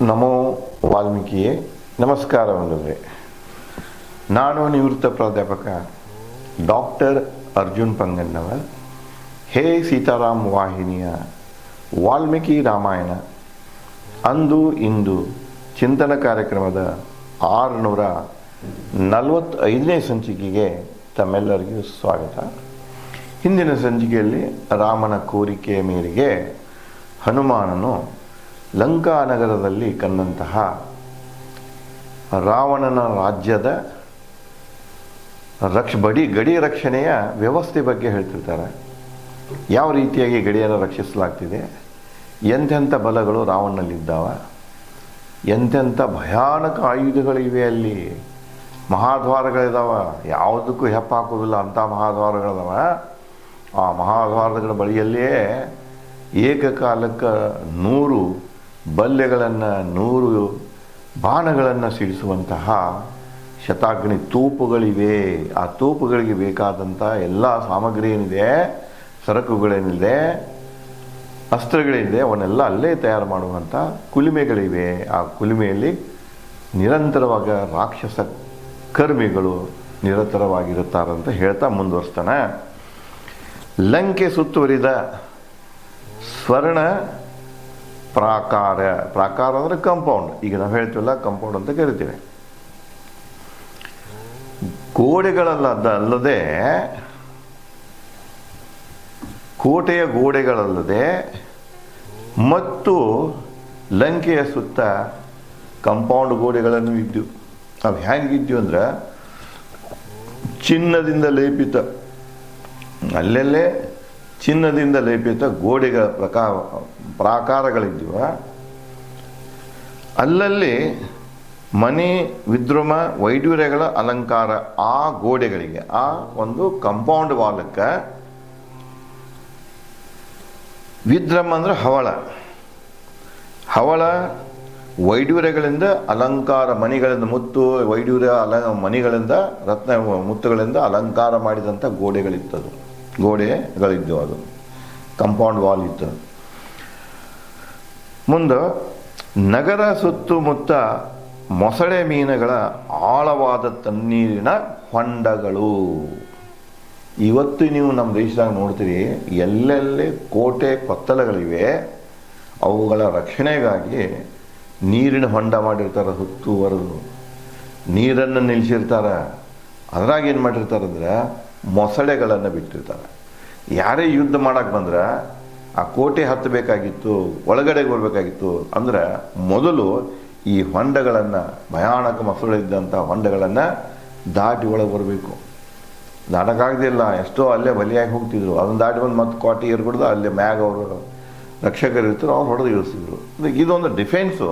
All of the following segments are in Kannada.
ನಮೋ ವಾಲ್ಮೀಕಿಯೇ ನಮಸ್ಕಾರವಲ್ಲವೇ. ನಾನು ನಿವೃತ್ತ ಪ್ರಾಧ್ಯಾಪಕ ಡಾಕ್ಟರ್ ಅರ್ಜುನ್ ಪಂಗನ್ನವರ್. ಹೇ ಸೀತಾರಾಮ್ ವಾಹಿನಿಯ ವಾಲ್ಮೀಕಿ ರಾಮಾಯಣ ಅಂದು ಇಂದು ಚಿಂತನ ಕಾರ್ಯಕ್ರಮದ 645ನೇ ಸಂಚಿಕೆಗೆ ತಮ್ಮೆಲ್ಲರಿಗೂ ಸ್ವಾಗತ. ಹಿಂದಿನ ಸಂಚಿಕೆಯಲ್ಲಿ ರಾಮನ ಕೋರಿಕೆಯ ಮೇರೆಗೆ ಹನುಮಾನನು ಲಂಕಾನಗರದಲ್ಲಿ ಕಂಡಂತಹ ರಾವಣನ ರಾಜ್ಯದ ಗಡಿ ರಕ್ಷಣೆಯ ವ್ಯವಸ್ಥೆ ಬಗ್ಗೆ ಹೇಳ್ತಿರ್ತಾರೆ. ಯಾವ ರೀತಿಯಾಗಿ ಗಡಿಯನ್ನು ರಕ್ಷಿಸಲಾಗ್ತಿದೆ, ಎಂತೆಂಥ ಬಲಗಳು ರಾವಣನಲ್ಲಿದ್ದಾವ, ಎಂತೆಂಥ ಭಯಾನಕ ಆಯುಧಗಳಿವೆ, ಅಲ್ಲಿ ಮಹಾದ್ವಾರಗಳಿದ್ದಾವ, ಯಾವುದಕ್ಕೂ ಹೆಪ್ಪ ಹಾಕೋದಿಲ್ಲ ಅಂಥ ಮಹಾದ್ವಾರಗಳಿದಾವ. ಆ ಮಹಾದ್ವಾರಗಳ ಬಳಿಯಲ್ಲಿಯೇ ಏಕಕಾಲಕ್ಕೆ 100 ಬಲ್ಲೆಗಳನ್ನು 100 ಬಾಣಗಳನ್ನು ಸಿಡಿಸುವಂತಹ ಶತಾಗ್ನಿ ತೋಪುಗಳಿವೆ. ಆ ತೋಪುಗಳಿಗೆ ಬೇಕಾದಂಥ ಎಲ್ಲ ಸಾಮಗ್ರಿ ಏನಿದೆ, ಸರಕುಗಳೇನಿದೆ, ಅಸ್ತ್ರಗಳಿದೆ, ಅವನ್ನೆಲ್ಲ ಅಲ್ಲೇ ತಯಾರು ಮಾಡುವಂಥ ಕುಲಿಮೆಗಳಿವೆ. ಆ ಕುಲಿಮೆಯಲ್ಲಿ ನಿರಂತರವಾಗಿ ರಾಕ್ಷಸ ಕರ್ಮಿಗಳು ನಿರತರವಾಗಿರುತ್ತಾರಂತ ಹೇಳ್ತಾ ಮುಂದುವರಿಸ್ತಾನೆ. ಲಂಕೆ ಸುತ್ತುವರಿದ ಸ್ವರ್ಣ ಪ್ರಾಕಾರ ಅಂದರೆ ಕಂಪೌಂಡ್. ಈಗ ನಾವು ಹೇಳ್ತೀವಲ್ಲ, ಕಂಪೌಂಡ್ ಅಂತ ಕರಿತೀವಿ. ಗೋಡೆಗಳಲ್ಲದೆ, ಕೋಟೆಯ ಗೋಡೆಗಳಲ್ಲದೆ ಮತ್ತು ಲಂಕೆಯ ಸುತ್ತ ಕಂಪೌಂಡ್ ಗೋಡೆಗಳನ್ನು ಇದ್ದವು. ಅವು ಹೇಗಿದ್ದವು ಅಂದ್ರೆ ಚಿನ್ನದಿಂದ ಲೇಪಿತ, ಅಲ್ಲೆಲ್ಲೇ ಚಿನ್ನದಿಂದ ಲೇಪಿತ ಗೋಡೆಗಳ ಪ್ರಾಕಾರಗಳಿದ್ದೀವ. ಅಲ್ಲಲ್ಲಿ ಮನೆ ವಿದ್ರುಮ ವೈಡೂರ್ಯಗಳ ಅಲಂಕಾರ. ಆ ಗೋಡೆಗಳಿಗೆ, ಆ ಒಂದು ಕಂಪೌಂಡ್ ವಾಲಕ್ಕೆ ವಿದ್ರಮ ಅಂದ್ರೆ ಹವಳ ವೈಡೂರ್ಯಗಳಿಂದ ಅಲಂಕಾರ, ಮಣಿಗಳಿಂದ ಮುತ್ತು ವೈಡೂರ್ಯ ಮಣಿಗಳಿಂದ ರತ್ನ ಮುತ್ತುಗಳಿಂದ ಅಲಂಕಾರ ಮಾಡಿದಂಥ ಗೋಡೆಗಳಿದ್ದವು. ಅದು ಕಂಪೌಂಡ್ ವಾಲ್ ಇತ್ತು. ಮುಂದೆ ನಗರ ಸುತ್ತಮುತ್ತ ಮೊಸಳೆ ಮೀನುಗಳ ಆಳವಾದ ತಣ್ಣೀರಿನ ಹೊಂಡಗಳು. ಇವತ್ತು ನೀವು ನಮ್ಮ ದೇಶದಾಗ ನೋಡ್ತೀರಿ, ಎಲ್ಲೆಲ್ಲೇ ಕೋಟೆ ಕೊತ್ತಲಗಳಿವೆ, ಅವುಗಳ ರಕ್ಷಣೆಗಾಗಿ ನೀರಿನ ಹೊಂಡ ಮಾಡಿರ್ತಾರೆ. ಸುತ್ತುವರೆದು ನೀರನ್ನು ನಿಲ್ಲಿಸಿರ್ತಾರೆ. ಅದ್ರಾಗ ಏನು ಮಾಡಿರ್ತಾರೆ ಅಂದ್ರೆ ಮೊಸಳೆಗಳನ್ನು ಬಿಟ್ಟಿರ್ತಾರೆ. ಯಾರೇ ಯುದ್ಧ ಮಾಡಕ್ಕೆ ಬಂದ್ರೆ ಆ ಕೋಟೆ ಹತ್ತಬೇಕಾಗಿತ್ತು, ಒಳಗಡೆಗೆ ಬರಬೇಕಾಗಿತ್ತು ಅಂದ್ರೆ ಮೊದಲು ಈ ಹೊಂಡಗಳನ್ನು, ಭಯಾನಕ ಮೊಸಳೆ ಇದ್ದಂಥ ಹೊಂಡಗಳನ್ನು ದಾಟಿ ಒಳಗೆ ಬರಬೇಕು. ದಾಟಕ್ಕಾಗ್ದಿಲ್ಲ, ಎಷ್ಟೋ ಅಲ್ಲೇ ಬಲಿಯಾಗಿ ಹೋಗ್ತಿದ್ರು. ಅದನ್ನು ದಾಟಿ ಬಂದು ಮತ್ತೆ ಕೋಟೆ ಏರ್ಬಿಡ್ದು ಅಲ್ಲೇ ಮ್ಯಾಗ ಅವರು ರಕ್ಷಕರು ಇರ್ತಾರೆ, ಅವ್ರು ಹೊಡೆದು ಇಳಿಸ್ತಿದ್ರು. ಇದೊಂದು ಡಿಫೆನ್ಸು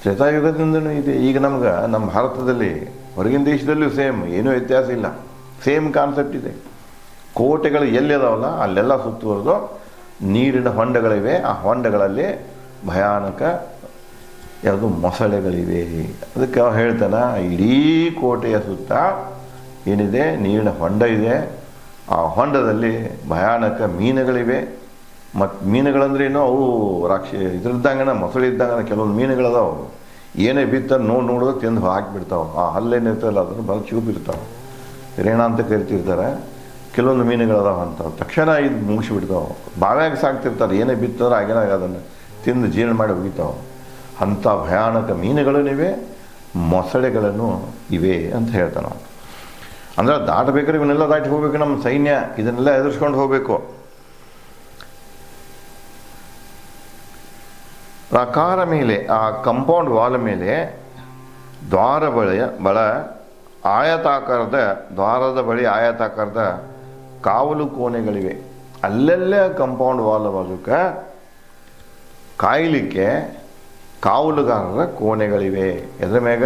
ತ್ರೇತಾಯುಗದಿಂದನೂ ಇದೆ. ಈಗ ನಮ್ಗೆ ನಮ್ಮ ಭಾರತದಲ್ಲಿ, ಹೊರಗಿನ ದೇಶದಲ್ಲೂ ಸೇಮ್, ಏನೂ ವ್ಯತ್ಯಾಸ ಇಲ್ಲ, ಸೇಮ್ ಕಾನ್ಸೆಪ್ಟ್ ಇದೆ. ಕೋಟೆಗಳು ಎಲ್ಲಿ ಅದಾವಲ್ಲ ಅಲ್ಲೆಲ್ಲ ಸುತ್ತುವರೆದು ನೀರಿನ ಹೊಂಡಗಳಿವೆ. ಆ ಹೊಂಡಗಳಲ್ಲಿ ಭಯಾನಕ ಯಾವುದು ಮೊಸಳೆಗಳಿವೆ. ಅದಕ್ಕೆ ಅವ ಹೇಳ್ತಾನೆ, ಇಡೀ ಕೋಟೆಯ ಸುತ್ತ ಏನಿದೆ ನೀರಿನ ಹೊಂಡ ಇದೆ. ಆ ಹೊಂಡದಲ್ಲಿ ಭಯಾನಕ ಮೀನುಗಳಿವೆ. ಮತ್ತು ಮೀನುಗಳಂದ್ರೆ ಏನೋ ಅವು ಇದ್ರದ್ದಂಗನ, ಮೊಸಳೆ ಇದ್ದಂಗನ ಕೆಲವೊಂದು ಮೀನುಗಳದಾವು. ಏನೇ ಬಿತ್ತ ನೋಡೋದು ತಿಂದು ಹಾಕಿಬಿಡ್ತಾವೆ. ಆ ಹಲ್ಲೇನಿರ್ತಲ್ಲ ಅದನ್ನು ಭಾಳ ಚೂಪಿರ್ತಾವೆ, ರೇಣ ಅಂತ ಕರಿತಿರ್ತಾರೆ. ಕೆಲವೊಂದು ಮೀನುಗಳದಾವ ಅಂತ ತಕ್ಷಣ ಇದು ಮುಗಿಸ್ಬಿಡ್ತಾವೆ. ಬಾವ್ಯಾಗ ಸಾಕ್ತಿರ್ತಾರೆ, ಏನೇ ಬಿತ್ತಂದ್ರೆ ಆಗೇನಾಗ ಅದನ್ನು ತಿಂದು ಜೀರ್ಣ ಮಾಡಿ ಹೋಗಿತಾವೆ. ಅಂಥ ಭಯಾನಕ ಮೀನುಗಳನ್ನಿವೆ, ಮೊಸಳೆಗಳನ್ನು ಇವೆ ಅಂತ ಹೇಳ್ತಾನೆ. ಅಂದ್ರೆ ದಾಟಬೇಕಾದ್ರೆ ಇವನ್ನೆಲ್ಲ ದಾಟಿ ಹೋಗ್ಬೇಕು ನಮ್ಮ ಸೈನ್ಯ, ಇದನ್ನೆಲ್ಲ ಎದುರಿಸ್ಕೊಂಡು ಹೋಗಬೇಕು. ಪ್ರಾಕಾರ ಮೇಲೆ, ಆ ಕಂಪೌಂಡ್ ವಾಲ್ ಮೇಲೆ ದ್ವಾರದ ಬಳಿ ಆಯತಾಕಾರದ ಕಾವಲು ಕೋಣೆಗಳಿವೆ. ಅಲ್ಲೆಲ್ಲೇ ಕಂಪೌಂಡ್ ವಾಲ್ ಬಾಜುಕ ಕಾಯಲಿಕ್ಕೆ ಕಾವಲುಗಾರರ ಕೋಣೆಗಳಿವೆ. ಎದ್ರ ಮ್ಯಾಗ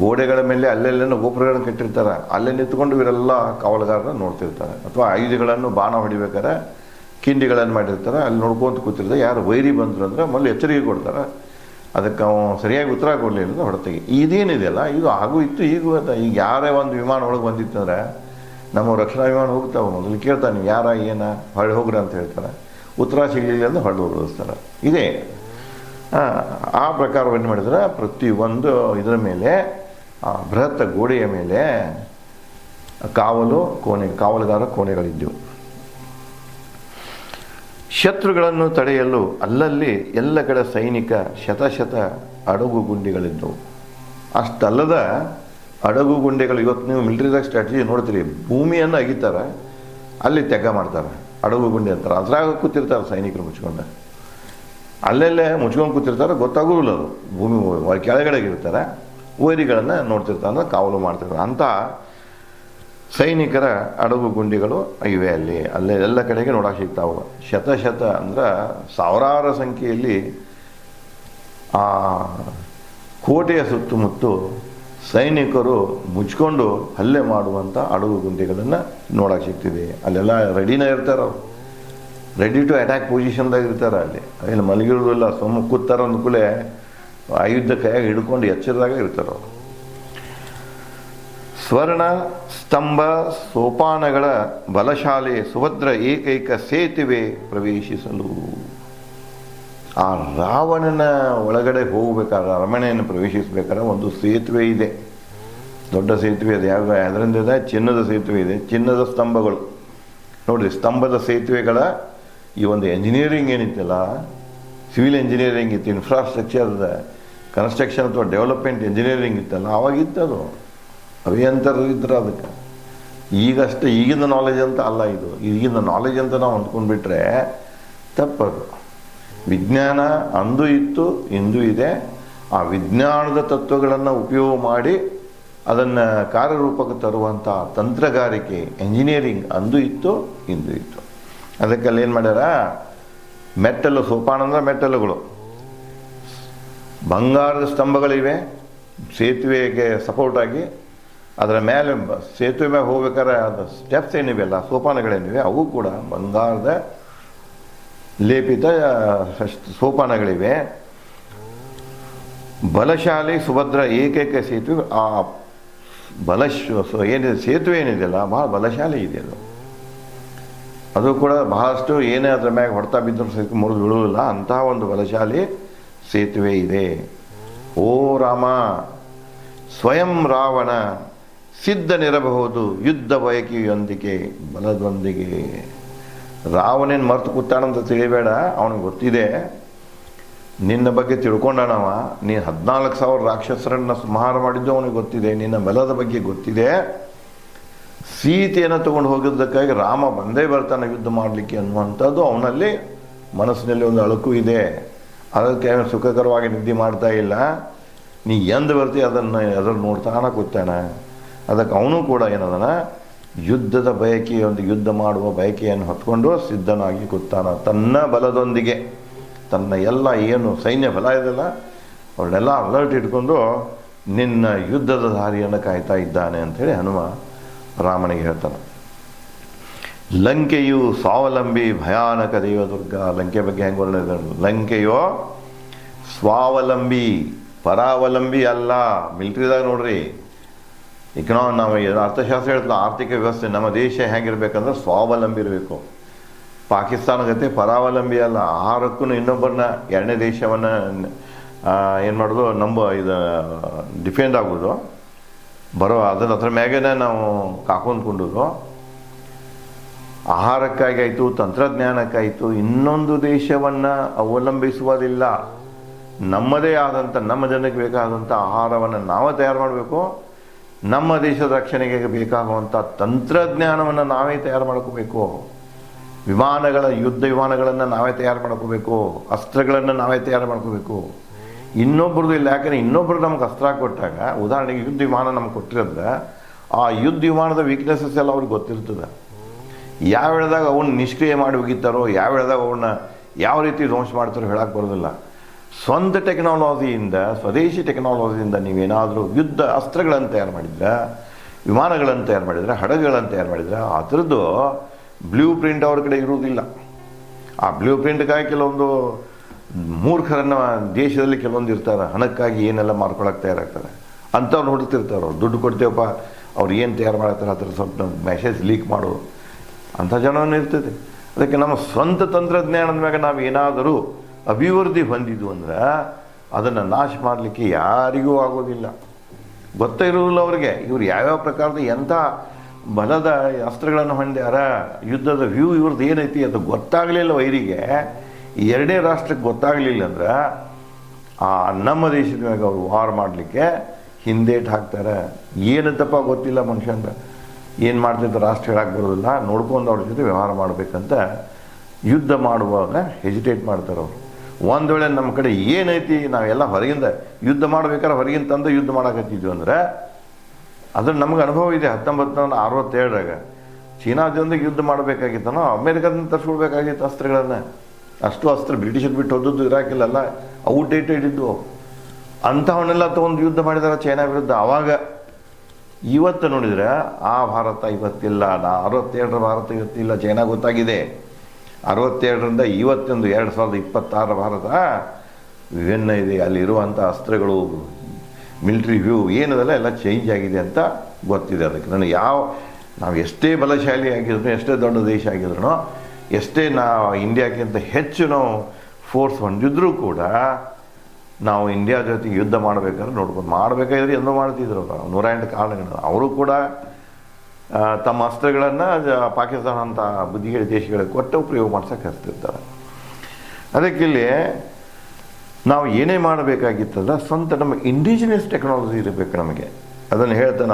ಗೋಡೆಗಳ ಮೇಲೆ ಅಲ್ಲೆಲ್ಲೇನೋ ಗೋಪುರಗಳನ್ನು ಕಟ್ಟಿರ್ತಾರೆ. ಅಲ್ಲೇ ನಿಂತ್ಕೊಂಡು ಇವರೆಲ್ಲ ಕಾವಲುಗಾರರ ನೋಡ್ತಿರ್ತಾರೆ. ಅಥವಾ ಆಯುಧಗಳನ್ನು ಬಾಣ ಹೊಡಿಬೇಕಾದ್ರೆ ಕಿಂಡಿಗಳನ್ನು ಮಾಡಿರ್ತಾರೆ, ಅಲ್ಲಿ ನೋಡ್ಕೊಂತ ಕೂತಿರ್ತಾರೆ. ಯಾರು ವೈರಿ ಬಂದರು ಅಂದ್ರೆ ಮೊದಲು ಎಚ್ಚರಿಕೆ ಕೊಡ್ತಾರೆ. ಅದಕ್ಕೆ ಅವನು ಸರಿಯಾಗಿ ಉತ್ತರ ಕೊಡಲಿಲ್ಲ ಹೊಡೆತೆಗೆ. ಇದೇನಿದೆಯಲ್ಲ ಇದು ಹಾಗೂ ಇತ್ತು, ಈಗೂ ಅದ. ಈಗ ಯಾರೇ ಒಂದು ವಿಮಾನ ಒಳಗೆ ಬಂದಿತ್ತಂದ್ರೆ ನಮ್ಮ ರಕ್ಷಣಾ ವಿಮಾನ ಹೋಗ್ತಾವೆ, ಮೊದಲು ಕೇಳ್ತಾನೆ ಯಾರ ಏನ ಹೊಳ್ಳಿ ಹೋಗ್ರಿ ಅಂತ ಹೇಳ್ತಾರೆ. ಉತ್ತರ ಸಿಗಲಿಲ್ಲ ಅಂತ ಹೊಡೆದು ಉಳಿಸ್ತಾರೆ. ಇದೇ ಆ ಪ್ರಕಾರವನ್ನು ಮಾಡಿದ್ರೆ ಪ್ರತಿಯೊಂದು ಇದರ ಮೇಲೆ ಬೃಹತ್ ಗೋಡೆಯ ಮೇಲೆ ಕಾವಲುಗಾರ ಕೋಣೆಗಳಿದ್ದವು. ಶತ್ರುಗಳನ್ನು ತಡೆಯಲು ಅಲ್ಲಲ್ಲಿ ಎಲ್ಲ ಕಡೆ ಸೈನಿಕ ಶತ ಅಡಗು ಗುಂಡಿಗಳಿದ್ದವು. ಅಷ್ಟಲ್ಲದ ಅಡಗು ಗುಂಡಿಗಳು ಇವತ್ತು ನೀವು ಮಿಲಿಟರಿದಾಗ ಸ್ಟ್ರಾಟಜಿ ನೋಡ್ತೀರಿ, ಭೂಮಿಯನ್ನು ಅಗಿತಾರೆ, ಅಲ್ಲಿ ತೆಗ್ಗ ಮಾಡ್ತಾರೆ, ಅಡಗು ಗುಂಡಿ ಅಂತಾರೆ. ಅದ್ರಾಗ ಕೂತಿರ್ತಾರೆ ಸೈನಿಕರು ಮುಚ್ಕೊಂಡು, ಅಲ್ಲೆಲ್ಲೇ ಮುಚ್ಕೊಂಡು ಕೂತಿರ್ತಾರೆ, ಗೊತ್ತಾಗೋದಿಲ್ಲ ಅದು ಭೂಮಿ ಕೆಳಗಡೆ ಇರ್ತಾರೆ, ವೈರಿಗಳನ್ನು ನೋಡ್ತಿರ್ತಾರೆ, ಅಂದ್ರೆ ಕಾವಲು ಮಾಡ್ತಿರ್ತಾರೆ. ಅಂಥ ಸೈನಿಕರ ಅಡಗು ಗುಂಡಿಗಳು ಇವೆ ಅಲ್ಲೇ ಎಲ್ಲ ಕಡೆಗೆ ನೋಡಕ್ಕೆ ಸಿಗ್ತಾವೆ. ಶತ ಅಂದ್ರೆ ಸಾವಿರಾರು ಸಂಖ್ಯೆಯಲ್ಲಿ ಆ ಕೋಟೆಯ ಸುತ್ತಮುತ್ತ ಸೈನಿಕರು ಮುಚ್ಕೊಂಡು ಹಲ್ಲೆ ಮಾಡುವಂಥ ಅಡಗು ಗುಂಡಿಗಳನ್ನು ನೋಡಕ್ಕೆ ಸಿಗ್ತಿದೆ. ಅಲ್ಲೆಲ್ಲ ರೆಡಿನೇ ಇರ್ತಾರೆ, ಅವರು ರೆಡಿ ಟು ಅಟ್ಯಾಕ್ ಪೊಸಿಷನ್ದಾಗ ಇರ್ತಾರೆ. ಅಲ್ಲಿ ಮಲಗಿರೋದಿಲ್ಲ, ಸುಮ್ಮ ಕೂತಾರ ಅಂದ್ಕೂಲೆ ಆಯುಧ ಕೈಯಾಗಿ ಹಿಡ್ಕೊಂಡು ಎಚ್ಚರದಾಗ ಇರ್ತಾರೆ ಅವರು. ಸ್ವರ್ಣ ಸ್ತಂಭ ಸೋಪಾನಗಳ ಬಲಶಾಲೆ ಸುಭದ್ರ ಏಕೈಕ ಸೇತುವೆ ಪ್ರವೇಶಿಸಲು. ಆ ರಾವಣನ ಒಳಗಡೆ ಹೋಗಬೇಕಾದ್ರೆ, ಅರಮನೆಯನ್ನು ಪ್ರವೇಶಿಸಬೇಕಾದ್ರೆ ಒಂದು ಸೇತುವೆ ಇದೆ, ದೊಡ್ಡ ಸೇತುವೆ ಇದೆ. ಅದರಿಂದ ಇದೆ ಚಿನ್ನದ ಸೇತುವೆ ಇದೆ, ಚಿನ್ನದ ಸ್ತಂಭಗಳು. ನೋಡಿರಿ, ಸ್ತಂಭದ ಸೇತುವೆಗಳ ಈ ಒಂದು ಎಂಜಿನಿಯರಿಂಗ್ ಏನಿತ್ತಲ್ಲ, ಸಿವಿಲ್ ಎಂಜಿನಿಯರಿಂಗ್ ಇತ್ತು, ಇನ್ಫ್ರಾಸ್ಟ್ರಕ್ಚರ್ ಕನ್ಸ್ಟ್ರಕ್ಷನ್ ಅಥವಾ ಡೆವಲಪ್ಮೆಂಟ್ ಎಂಜಿನಿಯರಿಂಗ್ ಇತ್ತಲ್ಲ, ಅವಾಗಿತ್ತದು. ಅಭಿಯಂತರರು ಇದ್ರು ಅದಕ್ಕೆ. ಈಗಷ್ಟೇ ಈಗಿನ ನಾಲೆಜ್ ಅಂತ ಅಲ್ಲ ಇದು, ಈಗಿನ ನಾಲೆಜ್ ಅಂತ ನಾವು ಅಂದ್ಕೊಂಡ್ಬಿಟ್ರೆ ತಪ್ಪದು. ವಿಜ್ಞಾನ ಅಂದು ಇತ್ತು, ಇಂದು ಇದೆ. ಆ ವಿಜ್ಞಾನದ ತತ್ವಗಳನ್ನು ಉಪಯೋಗ ಮಾಡಿ ಅದನ್ನು ಕಾರ್ಯರೂಪಕ್ಕೆ ತರುವಂಥ ತಂತ್ರಗಾರಿಕೆ, ಎಂಜಿನಿಯರಿಂಗ್ ಅಂದು ಇತ್ತು, ಇಂದು ಇತ್ತು. ಅದಕ್ಕೆಲ್ಲ ಏನು ಮಾಡ್ಯಾರ, ಮೆಟ್ಟಲು ಸೋಪಾನ ಅಂದ್ರೆ ಮೆಟ್ಟಲುಗಳು, ಬಂಗಾರದ ಸ್ತಂಭಗಳಿವೆ ಸೇತುವೆಗೆ ಸಪೋರ್ಟ್ ಆಗಿ. ಅದರ ಮೇಲೆ ಸೇತುವೆ ಮೇಲೆ ಹೋಗ್ಬೇಕಾದ್ರೆ ಅದು ಸ್ಟೆಪ್ಸ್ ಏನಿವೆಲ್ಲ, ಸೋಪಾನಗಳೇನಿವೆ, ಅವು ಕೂಡ ಬಂಗಾರದ ಲೇಪಿತ ಸೋಪಾನಗಳಿವೆ. ಬಲಶಾಲಿ ಸುಭದ್ರ ಏಕೈಕ ಸೇತುವೆ. ಆ ಏನಿದೆ ಸೇತುವೆ ಏನಿದೆಯಲ್ಲ, ಬಹಳ ಬಲಶಾಲಿ ಇದೆ ಅದು ಕೂಡ ಬಹಳಷ್ಟು. ಏನೇ ಅದರ ಮ್ಯಾಗ ಹೊಡ್ತಾ ಬಿದ್ದರೂ ಸಹಿತ ಮುರಿದು ಬೀಳುವುದಿಲ್ಲ, ಅಂತಹ ಒಂದು ಬಲಶಾಲಿ ಸೇತುವೆ ಇದೆ. ಓ ರಾಮ, ಸ್ವಯಂ ರಾವಣ ಸಿದ್ಧನಿರಬಹುದು ಯುದ್ಧ ಬಯಕೆಯೊಂದಿಗೆ ಬಲದೊಂದಿಗೆ. ರಾವಣೇನು ಮರ್ತು ಕೂತಾನಂತ ತಿಳಿಬೇಡ, ಅವನಿಗೆ ಗೊತ್ತಿದೆ, ನಿನ್ನ ಬಗ್ಗೆ ತಿಳ್ಕೊಂಡನವ, ನೀನು 14,000 ರಾಕ್ಷಸರನ್ನು ಸಂಹಾರ ಮಾಡಿದ್ದು ಅವನಿಗೆ ಗೊತ್ತಿದೆ, ನಿನ್ನ ಬಲದ ಬಗ್ಗೆ ಗೊತ್ತಿದೆ. ಸೀತೆಯನ್ನು ತಗೊಂಡು ಹೋಗಿದ್ದಕ್ಕಾಗಿ ರಾಮ ಬಂದೇ ಬರ್ತಾನೆ ಯುದ್ಧ ಮಾಡಲಿಕ್ಕೆ ಅನ್ನುವಂಥದ್ದು ಅವನಲ್ಲಿ ಮನಸ್ಸಿನಲ್ಲಿ ಒಂದು ಅಳುಕು ಇದೆ. ಅದಕ್ಕೆ ಸುಖಕರವಾಗಿ ನಿದ್ದೆ ಮಾಡ್ತಾ ಇಲ್ಲ. ನೀ ಎಂದು ಬರ್ತೀವಿ ಅದನ್ನು ನೋಡ್ತಾನ ಕೂತಾನೆ. ಅದಕ್ಕೆ ಅವನು ಕೂಡ ಏನದನ ಯುದ್ಧದ ಬಯಕೆಯೊಂದು ಯುದ್ಧ ಮಾಡುವ ಬಯಕೆಯನ್ನು ಹೊತ್ಕೊಂಡು ಸಿದ್ಧನಾಗಿ ಕೂತಾನ. ತನ್ನ ಬಲದೊಂದಿಗೆ ತನ್ನ ಎಲ್ಲ ಏನು ಸೈನ್ಯ ಬಲ ಇದೆಲ್ಲ ಅವನ್ನೆಲ್ಲ ಅಲರ್ಟ್ ಇಟ್ಕೊಂಡು ನಿನ್ನ ಯುದ್ಧದ ದಾರಿಯನ್ನು ಕಾಯ್ತಾ ಇದ್ದಾನೆ ಅಂಥೇಳಿ ಹನುಮ ರಾಮನಿಗೆ ಹೇಳ್ತಾನೆ. ಲಂಕೆಯು ಸ್ವಾವಲಂಬಿ ಭಯಾನಕ ದೇವದುರ್ಗ. ಲಂಕೆ ಬಗ್ಗೆ ಹೆಂಗೆ ವರ್ಣಿಸಿದ, ಲಂಕೆಯೋ ಸ್ವಾವಲಂಬಿ, ಪರಾವಲಂಬಿ ಅಲ್ಲ. ಮಿಲಿಟ್ರಿದಾಗ ನೋಡ್ರಿ, ನಾವು ಅರ್ಥಶಾಸ್ತ್ರ ಹೇಳ್ತಲ್ಲ, ಆರ್ಥಿಕ ವ್ಯವಸ್ಥೆ ನಮ್ಮ ದೇಶ ಹೇಗಿರ್ಬೇಕಂದ್ರೆ ಸ್ವಾವಲಂಬಿ ಇರಬೇಕು. ಪಾಕಿಸ್ತಾನ ಗತೆ ಪರಾವಲಂಬಿ ಅಲ್ಲ. ಆಹಾರಕ್ಕೂ ಇನ್ನೊಬ್ಬರನ್ನ, ಎರಡನೇ ದೇಶವನ್ನು ಏನು ಮಾಡೋದು, ಇದು ಡಿಫೆಂಡ್ ಆಗೋದು, ಅದ್ರ ಮ್ಯಾಗೇನೆ ನಾವು ಕಾಕೊಂಡ್ಕೊಂಡೋದು. ಆಹಾರಕ್ಕಾಗಿ ಆಯಿತು, ತಂತ್ರಜ್ಞಾನಕ್ಕಾಯಿತು, ಇನ್ನೊಂದು ದೇಶವನ್ನು ಅವಲಂಬಿಸುವುದಿಲ್ಲ. ನಮ್ಮದೇ ಆದಂಥ, ನಮ್ಮ ಜನಕ್ಕೆ ಬೇಕಾದಂಥ ಆಹಾರವನ್ನು ನಾವೇ ತಯಾರು ಮಾಡಬೇಕು. ನಮ್ಮ ದೇಶದ ರಕ್ಷಣೆಗೆ ಬೇಕಾಗುವಂಥ ತಂತ್ರಜ್ಞಾನವನ್ನು ನಾವೇ ತಯಾರು ಮಾಡ್ಕೋಬೇಕು. ಯುದ್ಧ ವಿಮಾನಗಳನ್ನು ನಾವೇ ತಯಾರು ಮಾಡ್ಕೋಬೇಕು. ಅಸ್ತ್ರಗಳನ್ನು ನಾವೇ ತಯಾರು ಮಾಡ್ಕೋಬೇಕು. ಇನ್ನೊಬ್ರದ್ದು ಇಲ್ಲ. ಯಾಕಂದರೆ ಇನ್ನೊಬ್ರು ನಮ್ಗೆ ಅಸ್ತ್ರ ಕೊಟ್ಟಾಗ, ಉದಾಹರಣೆಗೆ ಯುದ್ಧ ವಿಮಾನ ನಮ್ಗೆ ಕೊಟ್ಟಿರೋದ್ರೆ, ಆ ಯುದ್ಧ ವಿಮಾನದ ವೀಕ್ನೆಸಸ್ ಎಲ್ಲ ಅವ್ರಿಗೆ ಗೊತ್ತಿರ್ತದೆ. ಯಾವ ವೇಳೆದಾಗ ಅವನ್ನ ನಿಷ್ಕ್ರಿಯ ಮಾಡಿ ಹೋಗಿತ್ತಾರೋ, ಯಾವ ವೇಳೆದಾಗ ಅವನ್ನ ಯಾವ ರೀತಿ ಧ್ವಂಸ ಮಾಡ್ತಾರೋ ಹೇಳಕ್ಕೆ ಬರೋದಿಲ್ಲ. ಸ್ವಂತ ಟೆಕ್ನಾಲಜಿಯಿಂದ, ಸ್ವದೇಶಿ ಟೆಕ್ನಾಲಜಿಯಿಂದ ನೀವೇನಾದರೂ ಯುದ್ಧ ಅಸ್ತ್ರಗಳನ್ನು ತಯಾರು ಮಾಡಿದ್ರೆ, ವಿಮಾನಗಳನ್ನು ತಯಾರು ಮಾಡಿದರೆ, ಹಡಗುಗಳನ್ನು ತಯಾರು ಮಾಡಿದರೆ, ಅದರದ್ದು ಬ್ಲೂ ಪ್ರಿಂಟ್ ಅವ್ರ ಕಡೆ ಇರುವುದಿಲ್ಲ. ಆ ಬ್ಲೂ ಪ್ರಿಂಟ್ಗಾಗಿ ಕೆಲವೊಂದು ಮೂರ್ಖರನ್ನು ದೇಶದಲ್ಲಿ ಕೆಲವೊಂದು ಇರ್ತಾರೆ, ಹಣಕ್ಕಾಗಿ ಏನೆಲ್ಲ ಮಾರ್ಕೊಳಕ್ಕೆ ತಯಾರಾಗ್ತಾರೆ. ಅಂಥವ್ರು ಹುಡುಕ್ತಿರ್ತಾರೆ. ಅವ್ರು ದುಡ್ಡು ಕೊಡ್ತೇವಪ್ಪ, ಅವ್ರು ಏನು ತಯಾರು ಮಾಡ್ತಾರೆ ಅದ್ರ ಸ್ವಲ್ಪ ಮೆಸೇಜ್ ಲೀಕ್ ಮಾಡು ಅಂಥ ಜನವನ್ನು ಇರ್ತದೆ. ಅದಕ್ಕೆ ನಮ್ಮ ಸ್ವಂತ ತಂತ್ರಜ್ಞಾನದ ಮ್ಯಾಗ ನಾವು ಏನಾದರೂ ಅಭಿವೃದ್ಧಿ ಹೊಂದಿದ್ವು ಅಂದ್ರೆ ಅದನ್ನು ನಾಶ ಮಾಡಲಿಕ್ಕೆ ಯಾರಿಗೂ ಆಗೋದಿಲ್ಲ. ಗೊತ್ತೇ ಇರೋದಿಲ್ಲ ಅವ್ರಿಗೆ ಇವ್ರು ಯಾವ್ಯಾವ ಪ್ರಕಾರದ ಎಂಥ ಬಲದ ಅಸ್ತ್ರಗಳನ್ನು ಹೊಂದ್ಯಾರ, ಯುದ್ಧದ ವ್ಯೂ ಇವ್ರದ್ದು ಏನೈತಿ ಅದು ಗೊತ್ತಾಗಲಿಲ್ಲ ವೈರಿಗೆ. ಎರಡೇ ರಾಷ್ಟ್ರಕ್ಕೆ ಗೊತ್ತಾಗಲಿಲ್ಲ ಅಂದ್ರೆ ಆ ನಮ್ಮ ದೇಶದ ಮ್ಯಾಗ ಅವ್ರು ವಾರ್ ಮಾಡಲಿಕ್ಕೆ ಹಿಂದೇಟು ಹಾಕ್ತಾರೆ. ಏನಂತಪ್ಪ ಗೊತ್ತಿಲ್ಲ ಮನುಷ್ಯಂದ್ರೆ ಏನು ಮಾಡ್ತಿದ್ದ ರಾಷ್ಟ್ರ ಹೇಳಕ್ಕೆ ಬರೋದಿಲ್ಲ, ನೋಡ್ಕೊಂಡು ಅವ್ರ ಜೊತೆ ವ್ಯವಹಾರ ಮಾಡಬೇಕಂತ ಯುದ್ಧ ಮಾಡುವಾಗ ಹೆಜಿಟೇಟ್ ಮಾಡ್ತಾರೆ ಅವರು. ಒಂದು ವೇಳೆ ನಮ್ಮ ಕಡೆ ಏನೈತಿ ನಾವೆಲ್ಲ ಹೊರಗಿಂದ ಯುದ್ಧ ಮಾಡ್ಬೇಕಾದ್ರೆ ಹೊರಗಿನ ತಂದು ಯುದ್ಧ ಮಾಡಕತ್ತಿದ್ವಿ ಅಂದ್ರೆ ಅದ್ರ ನಮ್ಗೆ ಅನುಭವ ಇದೆ. 1967ರಾಗ ಚೀನಾದೊಂದಿಗೆ ಯುದ್ಧ ಮಾಡಬೇಕಾಗಿತ್ತನೋ ಅಮೇರಿಕಾದಿಂದ ತರಿಸ್ಕೊಳ್ಬೇಕಾಗಿತ್ತು ಅಸ್ತ್ರಗಳನ್ನು. ಅಷ್ಟು ಅಸ್ತ್ರ ಬ್ರಿಟಿಷರು ಬಿಟ್ಟು ಹೋದದ್ದು ಇರಾಕಿಲ್ಲಲ್ಲ, ಔಟ್ಡೇಟೆಡ್ ಇದ್ದು ಅಂಥವನ್ನೆಲ್ಲ ತೊಗೊಂಡು ಯುದ್ಧ ಮಾಡಿದಾರೆ ಚೈನಾ ವಿರುದ್ಧ. ಆವಾಗ ಇವತ್ತು ನೋಡಿದರೆ ಆ ಭಾರತ ಇವತ್ತಿಲ್ಲ, 67ರ ಭಾರತ ಇವತ್ತಿಲ್ಲ. ಚೈನಾ ಗೊತ್ತಾಗಿದೆ 67ರಿಂದ ಇವತ್ತೊಂದು 2026 ಭಾರತ ವಿಭಿನ್ನ ಇದೆ. ಅಲ್ಲಿರುವಂಥ ಅಸ್ತ್ರಗಳು, ಮಿಲಿಟ್ರಿ ವ್ಯೂ ಏನದಲ್ಲ ಎಲ್ಲ ಚೇಂಜ್ ಆಗಿದೆ ಅಂತ ಗೊತ್ತಿದೆ. ಅದಕ್ಕೆ ನನಗೆ ನಾವು ಎಷ್ಟೇ ಬಲಶಾಲಿ ಆಗಿದ್ರು, ಎಷ್ಟೇ ದೊಡ್ಡ ದೇಶ ಆಗಿದ್ರು, ಎಷ್ಟೇ ಇಂಡಿಯಾಕ್ಕಿಂತ ಹೆಚ್ಚು ನಾವು ಫೋರ್ಸ್ ಹೊಂದಿದ್ರೂ ಕೂಡ ನಾವು ಇಂಡಿಯಾ ಜೊತೆಗೆ ಯುದ್ಧ ಮಾಡಬೇಕಾದ್ರೆ ನೋಡ್ಕೊಂಡು ಮಾಡಬೇಕಾದ್ರೆ ಎಲ್ಲೋ ಮಾಡ್ತಿದ್ರು. 108 ಕಾರಣಗಳು ಅವರು ಕೂಡ ತಮ್ಮ ಅಸ್ತ್ರಗಳನ್ನು ಪಾಕಿಸ್ತಾನ ಅಂತ ಬುದ್ಧಿಗೇಡಿ ದೇಶಗಳಿಗೆ ಕೊಟ್ಟು ಪ್ರಯೋಗ ಮಾಡ್ಸೋಕೆ ಹಚ್ತಿರ್ತಾರೆ. ಅದಕ್ಕಿಲ್ಲಿ ನಾವು ಏನೇ ಮಾಡಬೇಕಾಗಿತ್ತಲ್ಲ ಸ್ವಂತ ನಮ್ಮ ಇಂಡಿಜಿನಿಯಸ್ ಟೆಕ್ನಾಲಜಿ ಇರಬೇಕು ನಮಗೆ. ಅದನ್ನು ಹೇಳ್ತಾನ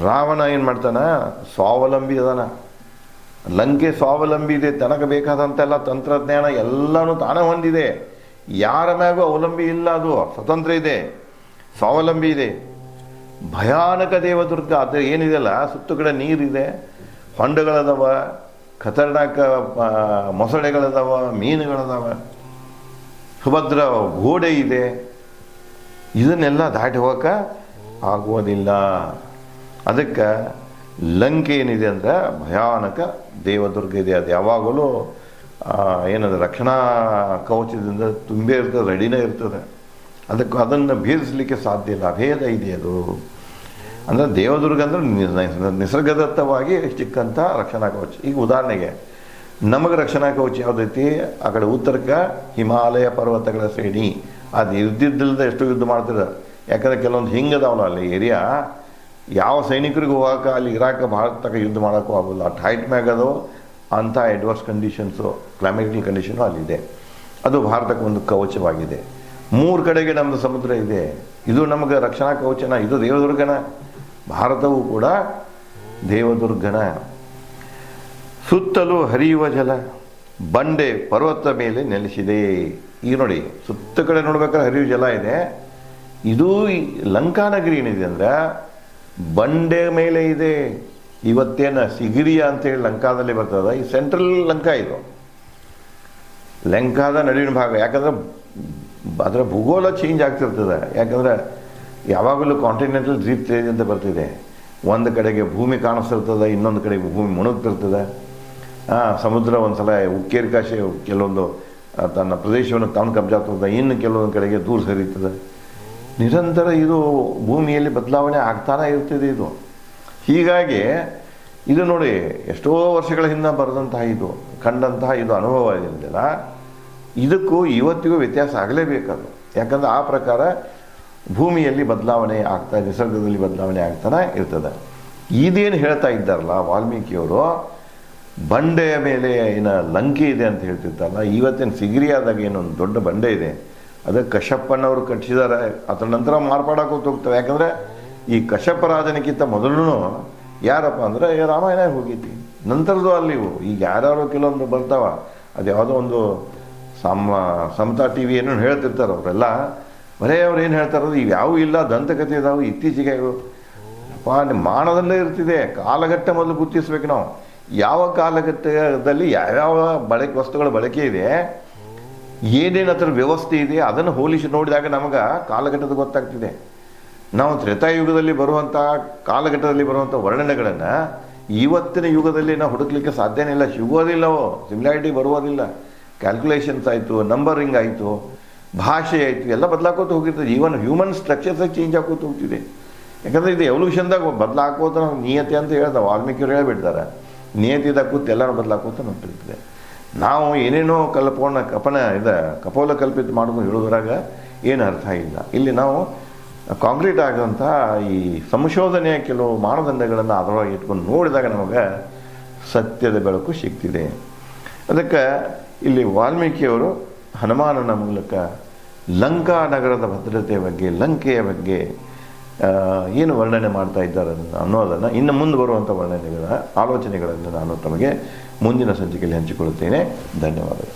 ರಾವಣ ಏನು ಮಾಡ್ತಾನೆ, ಸ್ವಾವಲಂಬಿ ಅದಾನ. ಲಂಕೆ ಸ್ವಾವಲಂಬಿ ಇದೆ, ತನಗೆ ಬೇಕಾದಂತೆಲ್ಲ ತಂತ್ರಜ್ಞಾನ ಎಲ್ಲನೂ ತಾನೇ ಹೊಂದಿದೆ. ಯಾರ ಮ್ಯಾಗೂ ಅವಲಂಬಿ ಇಲ್ಲ, ಅದು ಸ್ವತಂತ್ರ ಇದೆ, ಸ್ವಾವಲಂಬಿ ಇದೆ. ಭಯಾನಕ ದೇವದುರ್ಗ ಅದು ಏನಿದೆಯಲ್ಲ, ಸುತ್ತು ಕಡೆ ನೀರಿದೆ, ಹೊಂಡಗಳದಾವ, ಖತರ್ನಾಕ ಮೊಸಳೆಗಳದಾವ, ಮೀನುಗಳದಾವ, ಸುಭದ್ರ ಗೋಡೆ ಇದೆ. ಇದನ್ನೆಲ್ಲ ದಾಟಿ ಹೋಗಕ್ಕೆ ಆಗುವುದಿಲ್ಲ. ಅದಕ್ಕೆ ಲಂಕೆ ಏನಿದೆ ಅಂದರೆ ಭಯಾನಕ ದೇವದುರ್ಗ ಇದೆ. ಅದು ಯಾವಾಗಲೂ ಏನದು ರಕ್ಷಣಾ ಕವಚದಿಂದ ತುಂಬೇ ಇರ್ತದೆ, ರೆಡಿನೇ ಇರ್ತದೆ. ಅದನ್ನು ಭೇದಿಸಲಿಕ್ಕೆ ಸಾಧ್ಯ ಇಲ್ಲ, ಅಭೇದ ಇದೆ ಅದು. ಅಂದರೆ ದೇವದುರ್ಗ ಅಂದರೆ ನಿಸರ್ಗದತ್ತವಾಗಿ ಸಿಕ್ಕಂಥ ರಕ್ಷಣಾ ಕವಚ. ಈಗ ಉದಾಹರಣೆಗೆ ನಮಗೆ ರಕ್ಷಣಾ ಕವಚ ಯಾವುದೈತಿ, ಆ ಕಡೆ ಉತ್ತರಕ್ಕೆ ಹಿಮಾಲಯ ಪರ್ವತಗಳ ಶ್ರೇಣಿ. ಅದು ಇದ್ದಿದ್ದಲ್ದ ಎಷ್ಟು ಯುದ್ಧ ಮಾಡ್ತಿದ್ದಾರೆ. ಯಾಕಂದರೆ ಕೆಲವೊಂದು ಹಿಂಗದಾವಲ್ಲ ಅಲ್ಲಿ ಏರಿಯಾ, ಯಾವ ಸೈನಿಕರಿಗೂ ಹೋಗಕ್ಕೆ ಅಲ್ಲಿ ಇರಾಕ ಭಾರತಕ್ಕೆ ಯುದ್ಧ ಮಾಡೋಕ್ಕೂ ಆಗೋಲ್ಲ. ಅಷ್ಟು ಹೈಟ್ ಮ್ಯಾಗ ಅದು ಅಂಥ ಅಡ್ವರ್ಸ್ ಕಂಡೀಷನ್ಸು, ಕ್ಲೈಮೆಟಿಕಲ್ ಕಂಡೀಷನು ಅಲ್ಲಿದೆ. ಅದು ಭಾರತಕ್ಕೆ ಒಂದು ಕವಚವಾಗಿದೆ. 3 ಕಡೆಗೆ ನಮ್ಮದು ಸಮುದ್ರ ಇದೆ, ಇದು ನಮಗೆ ರಕ್ಷಣಾ ಕವಚನ. ಇದು ದೇವದುರ್ಗನ, ಭಾರತವೂ ಕೂಡ ದೇವದುರ್ಗನ. ಸುತ್ತಲೂ ಹರಿಯುವ ಜಲ, ಬಂಡೆ ಪರ್ವತ ಮೇಲೆ ನೆಲೆಸಿದೆ. ಈಗ ನೋಡಿ, ಸುತ್ತ ಕಡೆ ನೋಡ್ಬೇಕಾದ್ರೆ ಹರಿಯುವ ಜಲ ಇದೆ. ಇದು ಲಂಕಾನಗರಿ ಏನಿದೆ ಅಂದರೆ ಬಂಡೆ ಮೇಲೆ ಇದೆ. ಇವತ್ತೇನು ಸಿಗಿರಿಯ ಅಂತೇಳಿ ಲಂಕಾದಲ್ಲಿ ಬರ್ತದೆ, ಈ ಸೆಂಟ್ರಲ್ ಲಂಕಾ ಇದು, ಲಂಕಾದ ನಡುವಿನ ಭಾಗ. ಯಾಕಂದ್ರೆ ಅದರ ಭೂಗೋಳ ಚೇಂಜ್ ಆಗ್ತಿರ್ತದೆ. ಯಾಕಂದರೆ ಯಾವಾಗಲೂ ಕಾಂಟಿನೆಂಟಲ್ ಡ್ರೀಪ್ ಚೇಂಜ್ ಅಂತ ಬರ್ತಿದೆ. ಒಂದು ಕಡೆಗೆ ಭೂಮಿ ಕಾಣಿಸ್ತಿರ್ತದೆ, ಇನ್ನೊಂದು ಕಡೆಗೆ ಭೂಮಿ ಮುಣುಗ್ತಿರ್ತದೆ. ಸಮುದ್ರ ಒಂದು ಸಲ ಉಕ್ಕೇರಿಕಾಶೆ ಕೆಲವೊಂದು ತನ್ನ ಪ್ರದೇಶವನ್ನು ತಾನು ಕಬ್ಜಾಗ್ತದೆ, ಇನ್ನು ಕೆಲವೊಂದು ಕಡೆಗೆ ದೂರ ಸರಿತದೆ. ನಿರಂತರ ಇದು ಭೂಮಿಯಲ್ಲಿ ಬದಲಾವಣೆ ಆಗ್ತಾನೆ ಇರ್ತದೆ ಇದು. ಹೀಗಾಗಿ ಇದು ನೋಡಿ, ಎಷ್ಟೋ ವರ್ಷಗಳ ಹಿಂದೆ ಬರೆದಂತಹ ಇದು ಕಂಡಂತಹ ಇದು ಅನುಭವ ಏನಿದೆಯಲ್ಲ, ಇದಕ್ಕೂ ಇವತ್ತಿಗೂ ವ್ಯತ್ಯಾಸ ಆಗಲೇಬೇಕದು. ಯಾಕಂದರೆ ಆ ಪ್ರಕಾರ ಭೂಮಿಯಲ್ಲಿ ಬದಲಾವಣೆ ಆಗ್ತಾ, ನಿಸರ್ಗದಲ್ಲಿ ಬದಲಾವಣೆ ಆಗ್ತಾನೆ ಇರ್ತದೆ. ಇದೇನು ಹೇಳ್ತಾ ಇದ್ದಾರಲ್ಲ ವಾಲ್ಮೀಕಿಯವರು, ಬಂಡೆಯ ಮೇಲೆ ಏನು ಲಂಕೆ ಇದೆ ಅಂತ ಹೇಳ್ತಿರ್ತಾರಲ್ಲ, ಇವತ್ತೇನು ಸಿಗಿರಿಯಾದಾಗ ಏನೊಂದು ದೊಡ್ಡ ಬಂಡೆ ಇದೆ, ಅದಕ್ಕೆ ಕಶ್ಯಪನವರು ಕಟ್ಟಿಸಿದ್ದಾರೆ. ಅದರ ನಂತರ ಮಾರ್ಪಾಡಾಕೋತ ಹೋಗ್ತವೆ. ಯಾಕಂದರೆ ಈ ಕಶ್ಯಪ ರಾಜನಿಗಿಂತ ಮೊದಲು ಯಾರಪ್ಪ ಅಂದರೆ ರಾಮಾಯಣ ಹೋಗೈತಿ. ನಂತರದ್ದು ಅಲ್ಲಿ ಈಗ ಯಾರ್ಯಾರೋ ಕೆಲವೊಂದು ಬರ್ತಾವ, ಅದು ಯಾವುದೋ ಒಂದು ಸಮತಾ ಟಿ ವಿ ಏನೋ ಹೇಳ್ತಿರ್ತಾರೆ ಅವರೆಲ್ಲ. ಬರೇ ಅವ್ರು ಏನು ಹೇಳ್ತಾರೋದು ಇವು ಯಾವೂ ಇಲ್ಲ, ದಂತಕಥೆ ಇದಾವೆ ಇತ್ತೀಚೆಗೆ. ಇವು ಅಪ್ಪ ನಿಮ್ಮ ಮಾನದಲ್ಲೇ ಇರ್ತಿದೆ. ಕಾಲಘಟ್ಟ ಮೊದಲು ಗುರುತಿಸ್ಬೇಕು ನಾವು. ಯಾವ ಕಾಲಘಟ್ಟದಲ್ಲಿ ಯಾವ್ಯಾವ ವಸ್ತುಗಳ ಬಳಕೆ ಇದೆ, ಏನೇನು ಅದರ ವ್ಯವಸ್ಥೆ ಇದೆ, ಅದನ್ನು ಹೋಲಿಸಿ ನೋಡಿದಾಗ ನಮಗೆ ಕಾಲಘಟ್ಟದ ಗೊತ್ತಾಗ್ತಿದೆ. ನಾವು ತ್ರೇತಾಯುಗದಲ್ಲಿ ಬರುವಂಥ ಕಾಲಘಟ್ಟದಲ್ಲಿ ಬರುವಂಥ ವರ್ಣನೆಗಳನ್ನು ಇವತ್ತಿನ ಯುಗದಲ್ಲಿ ನಾವು ಹುಡುಕ್ಲಿಕ್ಕೆ ಸಾಧ್ಯನೇ ಇಲ್ಲ, ಸಿಗೋದಿಲ್ಲವೋ, ಸಿಮಿಲಾರಿಟಿ ಬರುವುದಿಲ್ಲ. ಕ್ಯಾಲ್ಕುಲೇಷನ್ಸ್ ಆಯಿತು, ನಂಬರಿಂಗ್ ಆಯಿತು, ಭಾಷೆ ಆಯಿತು, ಎಲ್ಲ ಬದಲಾಕೋತ ಹೋಗಿರ್ತದೆ. ಈವನ್ ಹ್ಯೂಮನ್ ಸ್ಟ್ರಕ್ಚರ್ಸಾಗಿ ಚೇಂಜ್ ಆಗೋತ ಹೋಗ್ತಿದೆ. ಯಾಕಂದರೆ ಇದು ಎವಲ್ಯೂಷನ್ದಾಗ ಬದಲಾಕೋತ ನಿಯತೆ ಅಂತ ಹೇಳ್ತಾರೆ ವಾಲ್ಮೀಕಿಯವ್ರು ಹೇಳ್ಬಿಡ್ತಾರೆ. ನಿಯತಿದ ಕೂತು ಎಲ್ಲರೂ ಬದಲಾಕೋತ ಹೊಂಟಿರ್ತದೆ. ನಾವು ಏನೇನೋ ಕಪೋಲ ಕಲ್ಪಿತ ಮಾಡೋದು ಹೇಳೋದ್ರಾಗ ಏನು ಅರ್ಥ ಇಲ್ಲ. ಇಲ್ಲಿ ನಾವು ಕಾಂಕ್ರೀಟ್ ಆಗುವಂಥ ಈ ಸಂಶೋಧನೆಯ ಕೆಲವು ಮಾನದಂಡಗಳನ್ನು ಅದರೊಳಗೆ ಇಟ್ಕೊಂಡು ನೋಡಿದಾಗ ನಮಗೆ ಸತ್ಯದ ಬೆಳಕು ಸಿಗ್ತಿದೆ. ಅದಕ್ಕೆ ಇಲ್ಲಿ ವಾಲ್ಮೀಕಿಯವರು ಹನುಮಾನನ ಮೂಲಕ ಲಂಕಾ ನಗರದ ಭದ್ರತೆಯ ಬಗ್ಗೆ, ಲಂಕೆಯ ಬಗ್ಗೆ ಏನು ವರ್ಣನೆ ಮಾಡ್ತಾ ಇದ್ದಾರೆ ಅನ್ನೋದನ್ನು ಇನ್ನು ಮುಂದೆ ಬರುವಂಥ ಆಲೋಚನೆಗಳನ್ನು ನಾನು ತಮಗೆ ಮುಂದಿನ ಸಂಚಿಕೆಯಲ್ಲಿ ಹಂಚಿಕೊಳ್ಳುತ್ತೇನೆ. ಧನ್ಯವಾದಗಳು.